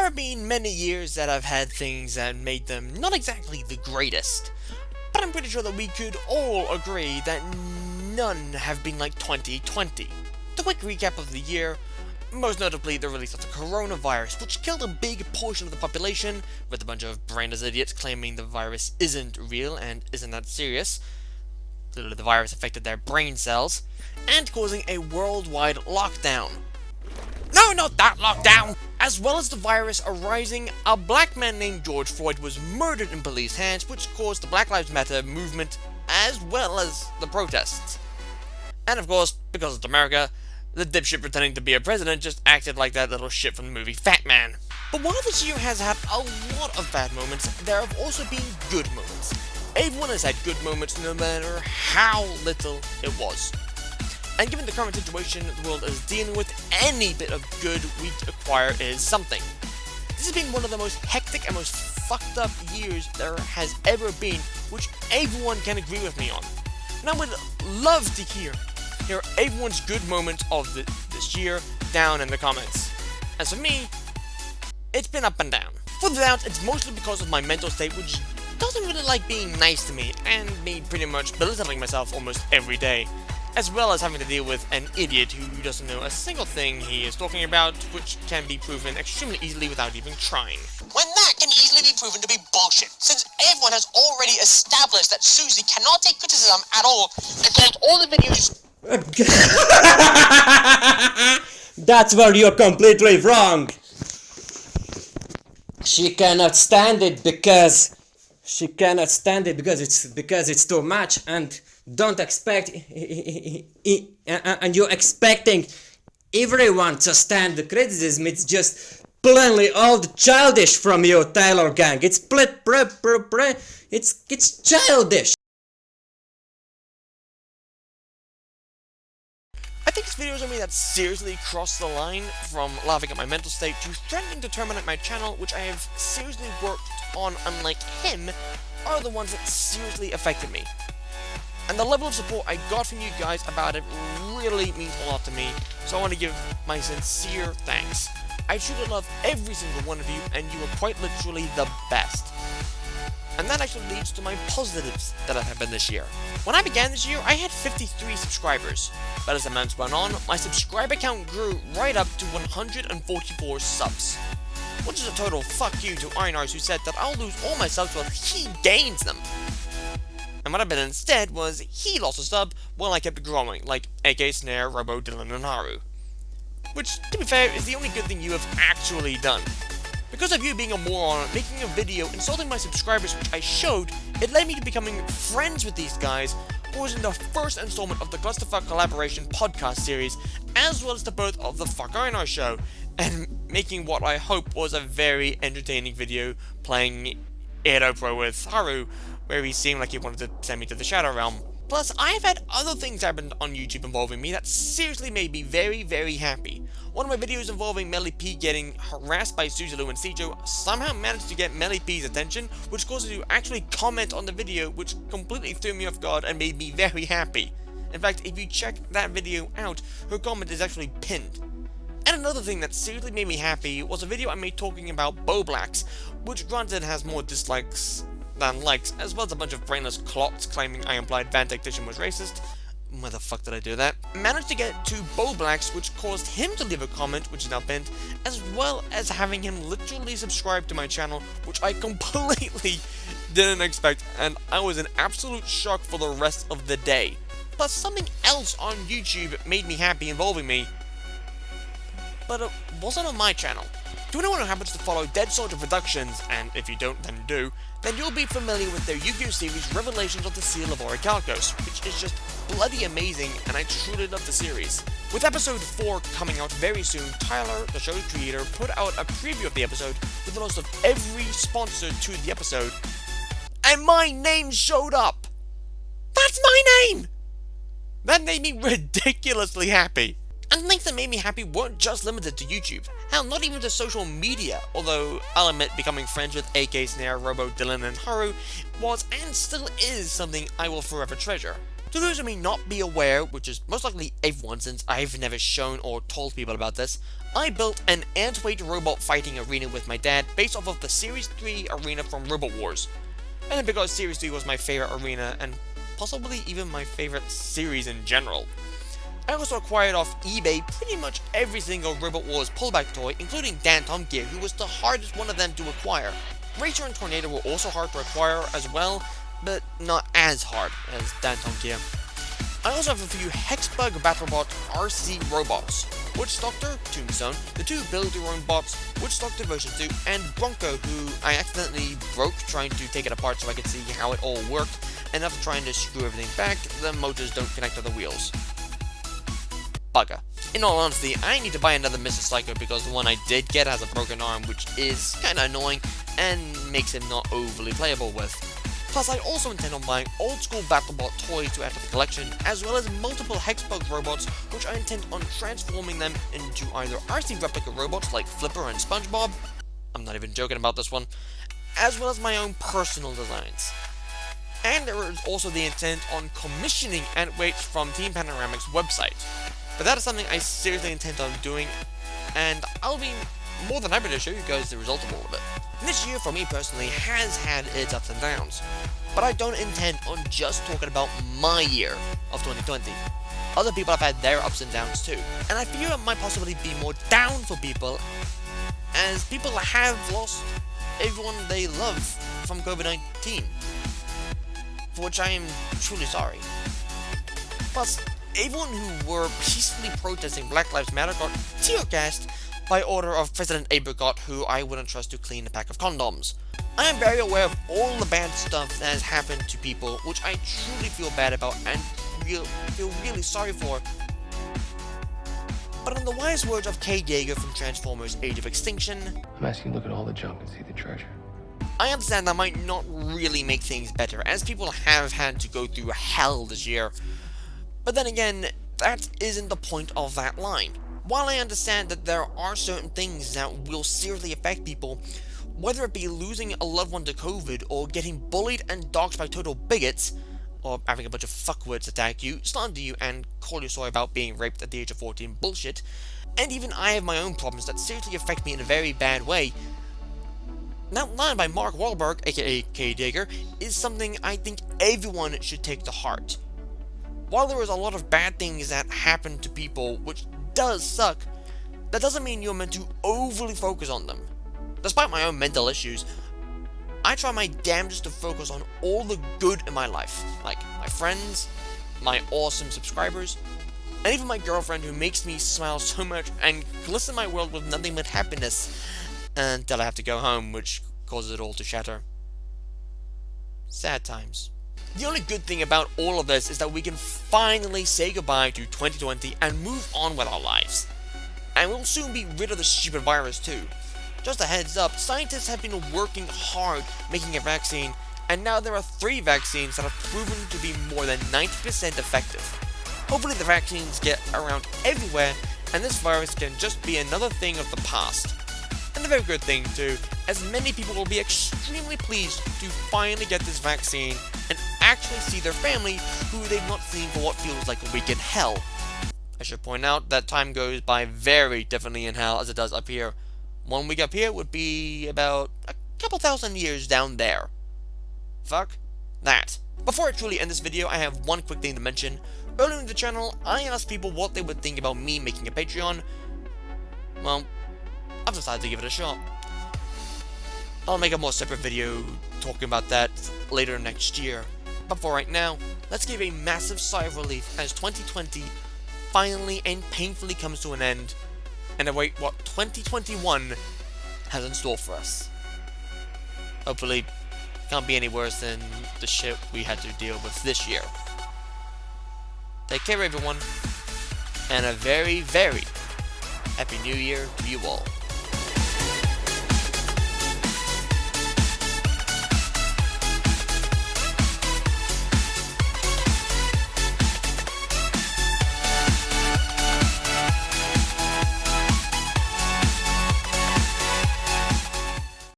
have been many years that I've had things that made them not exactly the greatest, but I'm pretty sure that we could all agree that none have been like 2020. The quick recap of the year, most notably the release of the coronavirus, which killed a big portion of the population, with a bunch of brainless idiots claiming the virus isn't real and isn't that serious. Literally, the virus affected their brain cells, and causing a worldwide lockdown. No, not that lockdown! As well as the virus arising, a black man named George Floyd was murdered in police hands, which caused the Black Lives Matter movement, as well as the protests. And of course, because it's America, the dipshit pretending to be a president just acted like that little shit from the movie Fat Man. But while this year has had a lot of bad moments, there have also been good moments. Everyone has had good moments no matter how little it was. And given the current situation the world is dealing with, any bit of good we acquire is something. This has been one of the most hectic and most fucked up years there has ever been, which everyone can agree with me on. And I would love to hear everyone's good moments of this year down in the comments. As for me, it's been up and down. For the doubt, it's mostly because of my mental state, which doesn't really like being nice to me, and me pretty much belittling myself almost every day, as well as having to deal with an idiot who doesn't know a single thing he is talking about, which can be proven extremely easily without even trying. When that can easily be proven to be bullshit, since everyone has already established that Susie cannot take criticism at all, and called all the videos... That's where you're completely wrong. She cannot stand it because it's too much, and don't expect and you're expecting everyone to stand the criticism. It's just plainly old childish from you, Taylor Gang. It's it's childish. I think this video is on me that seriously crossed the line from laughing at my mental state to threatening to terminate my channel, which I have seriously worked on, unlike him, are the ones that seriously affected me. And the level of support I got from you guys about it really means a lot to me, so I want to give my sincere thanks. I truly love every single one of you, and you are quite literally the best. And that actually leads to my positives that have happened this year. When I began this year, I had 53 subscribers, but as the months went on, my subscriber count grew right up to 144 subs. Which is a total fuck you to Einars, who said that I'll lose all my subs while he gains them. And what happened instead was he lost a sub while I kept growing, like AK Snare, Robo, Dylan, and Haru. Which, to be fair, is the only good thing you have actually done. Because of you being a moron, making a video, insulting my subscribers which I showed, it led me to becoming friends with these guys, causing the first installment of the Clusterfuck Collaboration podcast series, as well as the birth of the Fuck Einar show, and making what I hope was a very entertaining video playing Edo Pro with Haru, where he seemed like he wanted to send me to the Shadow Realm. Plus, I have had other things happen on YouTube involving me that seriously made me very, very happy. One of my videos involving Melly P getting harassed by Suzalu and Sijo somehow managed to get Melly P's attention, which caused her to actually comment on the video, which completely threw me off guard and made me very happy. In fact, if you check that video out, her comment is actually pinned. And another thing that seriously made me happy was a video I made talking about Bowblacks, which granted has more dislikes than likes, as well as a bunch of brainless clots claiming I implied Van Tactician was racist. Why the fuck did I do that? Managed to get to Bowblacks, which caused him to leave a comment, which is now pinned, as well as having him literally subscribe to my channel, which I completely didn't expect, and I was in absolute shock for the rest of the day. Plus, something else on YouTube made me happy involving me, but it wasn't on my channel. To anyone who happens to follow Dead Soldier Productions, and if you don't then do, then you'll be familiar with their Yu-Gi-Oh! Series Revelations of the Seal of Orichalcos, which is just bloody amazing, and I truly love the series. With episode 4 coming out very soon, Tyler, the show's creator, put out a preview of the episode with the list of every sponsor to the episode, and my name showed up! That's my name! That made me ridiculously happy. And things that made me happy weren't just limited to YouTube. Hell, not even to social media, although I'll admit becoming friends with AK Snare, Robo, Dylan, and Haru was and still is something I will forever treasure. To those who may not be aware, which is most likely everyone since I've never shown or told people about this, I built an ant-weight robot fighting arena with my dad based off of the Series 3 arena from Robot Wars. And because Series 3 was my favorite arena, and possibly even my favorite series in general. I also acquired off eBay pretty much every single Robot Wars pullback toy, including Dan-Tom Gear, who was the hardest one of them to acquire. Racer and Tornado were also hard to acquire as well, but not as hard as Dan-Tom Gear. I also have a few Hexbug BattleBot RC robots, Witch Doctor, Tombstone, the two build-your-own bots, Witch Doctor version 2, and Bronco, who I accidentally broke trying to take it apart so I could see how it all worked, and after trying to screw everything back, the motors don't connect to the wheels. Bugger. In all honesty, I need to buy another Mr. Psycho because the one I did get has a broken arm, which is kinda annoying, and makes him not overly playable with. Plus, I also intend on buying old-school BattleBot toys to add to the collection, as well as multiple Hexbug robots, which I intend on transforming them into either RC replica robots like Flipper and SpongeBob, I'm not even joking about this one, as well as my own personal designs. And there is also the intent on commissioning ant-weights from Team Panoramic's website. But that is something I seriously intend on doing, and I'll be more than happy to show you guys the result of all of it. This year for me personally has had its ups and downs, but I don't intend on just talking about my year of 2020. Other people have had their ups and downs too, and I feel it might possibly be more down for people, as people have lost everyone they love from COVID-19, for which I am truly sorry. Plus, everyone who were peacefully protesting Black Lives Matter got tear-gassed by order of President Apricot, who I wouldn't trust to clean a pack of condoms. I am very aware of all the bad stuff that has happened to people, which I truly feel bad about and feel really sorry for. But in the wise words of Kay Yeager from Transformers Age of Extinction, I'm asking you to look at all the junk and see the treasure. I understand that might not really make things better, as people have had to go through hell this year. But then again, that isn't the point of that line. While I understand that there are certain things that will seriously affect people, whether it be losing a loved one to COVID, or getting bullied and doxxed by total bigots, or having a bunch of fuckwits attack you, slander you, and call you sorry about being raped at the age of 14 bullshit, and even I have my own problems that seriously affect me in a very bad way, that line by Mark Wahlberg, aka Kay Yeager, is something I think everyone should take to heart. While there is a lot of bad things that happen to people, which does suck, that doesn't mean you're meant to overly focus on them. Despite my own mental issues, I try my damnedest to focus on all the good in my life, like my friends, my awesome subscribers, and even my girlfriend who makes me smile so much and glisten my world with nothing but happiness until I have to go home, which causes it all to shatter. Sad times. The only good thing about all of this is that we can finally say goodbye to 2020 and move on with our lives. And we'll soon be rid of the stupid virus too. Just a heads up, scientists have been working hard making a vaccine, and now there are 3 vaccines that have proven to be more than 90% effective. Hopefully the vaccines get around everywhere, and this virus can just be another thing of the past. And a very good thing too, as many people will be extremely pleased to finally get this vaccine and actually see their family who they've not seen for what feels like a week in hell. I should point out that time goes by very differently in hell as it does up here. 1 week up here would be about a couple thousand years down there. Fuck that. Before I truly end this video, I have one quick thing to mention. Earlier in the channel, I asked people what they would think about me making a Patreon. Well, I've decided to give it a shot. I'll make a more separate video talking about that later next year. But for right now, let's give a massive sigh of relief as 2020 finally and painfully comes to an end, and await what 2021 has in store for us. Hopefully, can't be any worse than the shit we had to deal with this year. Take care everyone, and a very, very Happy New Year to you all.